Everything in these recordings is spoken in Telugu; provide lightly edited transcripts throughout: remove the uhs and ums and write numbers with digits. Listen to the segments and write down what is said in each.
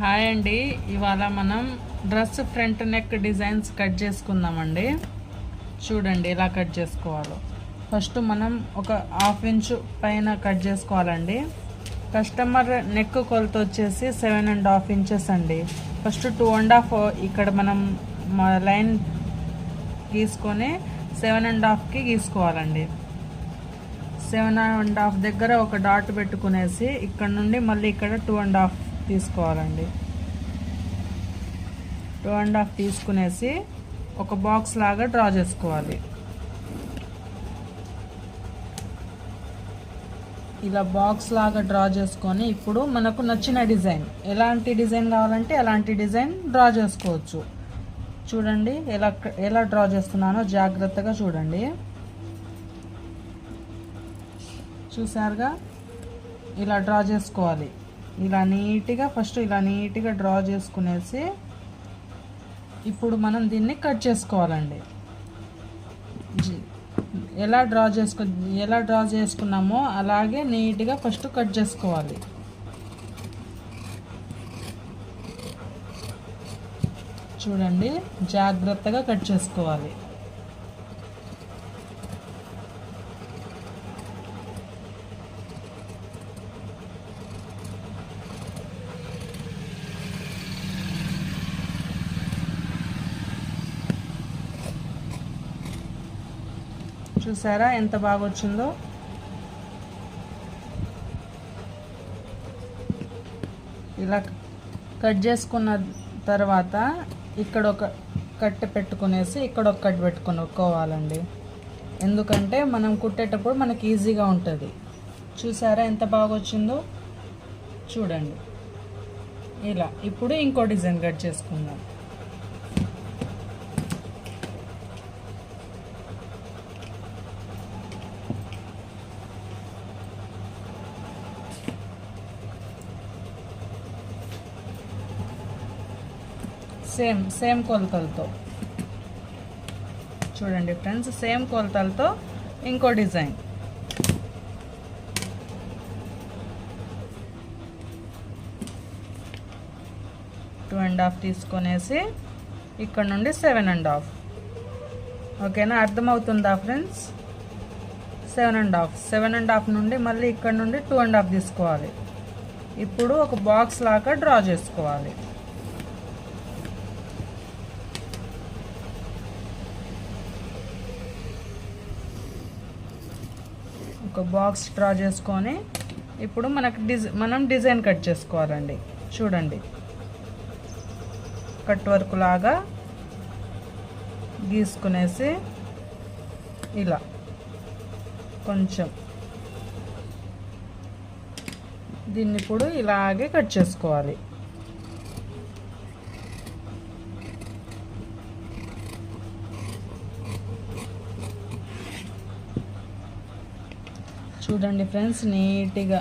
హాయ్ అండి. ఇవాళ మనం dress front neck designs cut చేసుకుందామండి. చూడండి ఎలా కట్ చేసుకోవాలో. ఫస్ట్ మనం ఒక 1/2 ఇంచు పైన కట్ చేసుకోవాలండి. కస్టమర్ నెక్ కొలత వచ్చేసి 7.5 ఇంచెస్ అండి. ఫస్ట్ 2.5 ఇక్కడ మనం లైన్ గీసుకొని 7.5కి గీసుకోవాలండి. 7.5 దగ్గర ఒక డాట్ పెట్టుకునేసి ఇక్కడ నుండి మళ్ళీ ఇక్కడ 2.5 తీసుకోవాలండి. 2.5 తీసుకునేసి ఒక బాక్స్ లాగా డ్రా చేసుకోవాలి. ఇలా బాక్స్ లాగా డ్రా చేసుకొని ఇప్పుడు మనకు నచ్చిన డిజైన్, ఎలాంటి డిజైన్ కావాలంటే అలాంటి డిజైన్ డ్రా చేసుకోవచ్చు. చూడండి ఎలా డ్రా చేస్తున్నానో జాగ్రత్తగా చూడండి. చూసారుగా, ఇలా డ్రా చేసుకోవాలి. ఇలా నీట్గా ఫస్ట్ ఇలా నీట్గా డ్రా చేసుకునేసి ఇప్పుడు మనం దీన్ని కట్ చేసుకోవాలండి. ఎలా డ్రా చేసుకున్నామో అలాగే నీట్గా ఫస్ట్ కట్ చేసుకోవాలి. చూడండి, జాగ్రత్తగా కట్ చేసుకోవాలి. చూసారా ఎంత బాగా వచ్చిందో. ఇలా కట్ చేసుకున్న తర్వాత ఇక్కడ ఒక కట్ పెట్టుకునేసి ఇక్కడ ఒక కట్ పెట్టుకోవాలండి. ఎందుకంటే మనం కుట్టేటప్పుడు మనకి ఈజీగా ఉంటుంది. చూసారా ఎంత బాగా వచ్చిందో. చూడండి, ఇలా ఇప్పుడు ఇంకో డిజైన్ కట్ చేసుకుందాం. సేమ్ కొలతలతో చూడండి ఫ్రెండ్స్, సేమ్ కొలతలతో ఇంకో డిజైన్. టూ అండ్ హాఫ్ తీసుకొనేసి ఇక్కడ నుండి 7.5. ఓకేనా, అర్థమవుతుందా ఫ్రెండ్స్? 7.5 నుండి మళ్ళీ ఇక్కడ నుండి 2.5 తీసుకోవాలి. ఇప్పుడు ఒక బాక్స్ లాగా డ్రా చేసుకోవాలి. ఒక బాక్స్ డ్రా చేసుకొని ఇప్పుడు మనం డిజైన్ కట్ చేసుకోవాలండి. చూడండి, కట్ వర్క్ లాగా గీసుకునేసి ఇలా కొంచెం దీన్ని ఇప్పుడు ఇలాగే కట్ చేసుకోవాలి. చూడండి ఫ్రెండ్స్, నీట్గా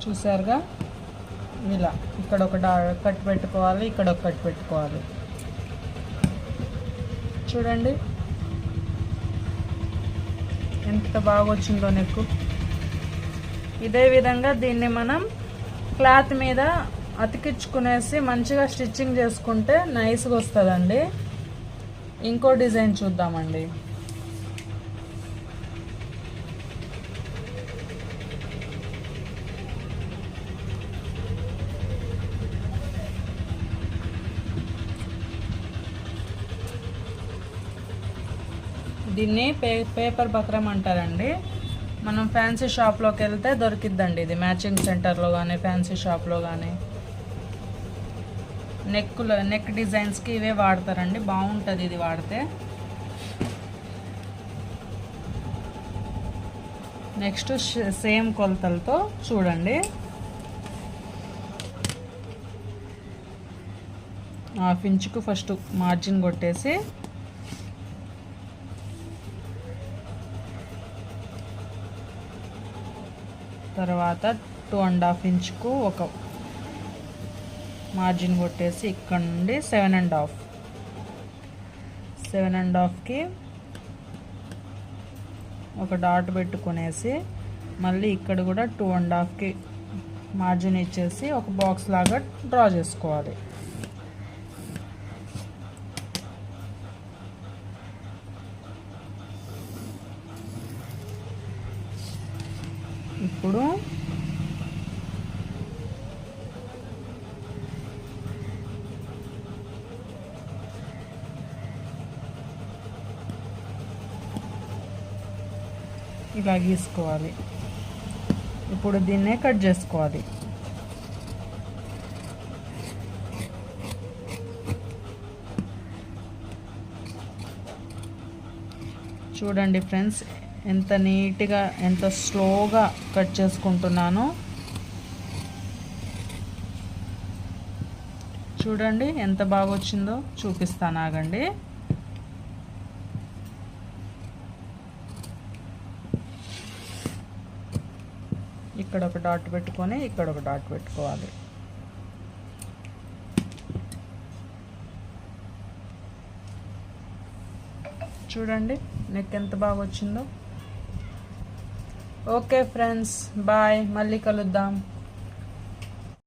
చూసారుగా, ఇలా ఇక్కడ ఒక కట్ పెట్టుకోవాలి, ఇక్కడ ఒక కట్ పెట్టుకోవాలి. చూడండి ఎంత బాగా వచ్చిందో నెక్. ఇదే విధంగా దీన్ని మనం క్లాత్ మీద అతికించుకునేసి మంచిగా స్టిచ్చింగ్ చేసుకుంటే నైస్గా వస్తుందండి. ఇంకో డిజైన్ చూద్దామండి. దీన్ని పేపర్ బక్రం అంటారండి. మనం ఫ్యాన్సీ షాప్లోకి వెళ్తే దొరికిద్దండి ఇది. మ్యాచింగ్ సెంటర్లో కానీ ఫ్యాన్సీ షాప్లో కానీ నెక్ డిజైన్స్కి ఇవే వాడతారండి. బాగుంటుంది ఇది వాడితే. నెక్స్ట్ సేమ్ కొలతలతో చూడండి. 1/2 ఇంచుకు ఫస్ట్ మార్జిన్ కొట్టేసి తర్వాత 2.5 ఇంచుకు ఒక మార్జిన్ కొట్టేసి ఇక్కడ నుండి 7.5కి ఒక డాట్ పెట్టుకునేసి మళ్ళీ ఇక్కడ కూడా 2.5కి మార్జిన్ ఇచ్చేసి ఒక బాక్స్ లాగా డ్రా చేసుకోవాలి. ఇప్పుడు ఇలా గీసుకోవాలి. ఇప్పుడు దీన్నే కట్ చేసుకోవాలి. చూడండి ఫ్రెండ్స్, ఎంత నీట్గా ఎంత స్లోగా కట్ చేసుకుంటున్నానో చూడండి, ఎంత బాగా వచ్చిందో చూపిస్తాను, ఆగండి. ఇక్కడ ఒక డాట్ పెట్టుకొని ఇక్కడ ఒక డాట్ పెట్టుకోవాలి. చూడండి నెక్ ఎంత బాగా వచ్చిందో. ఓకే ఫ్రెండ్స్, బాయ్, మళ్ళీ కలుద్దాం.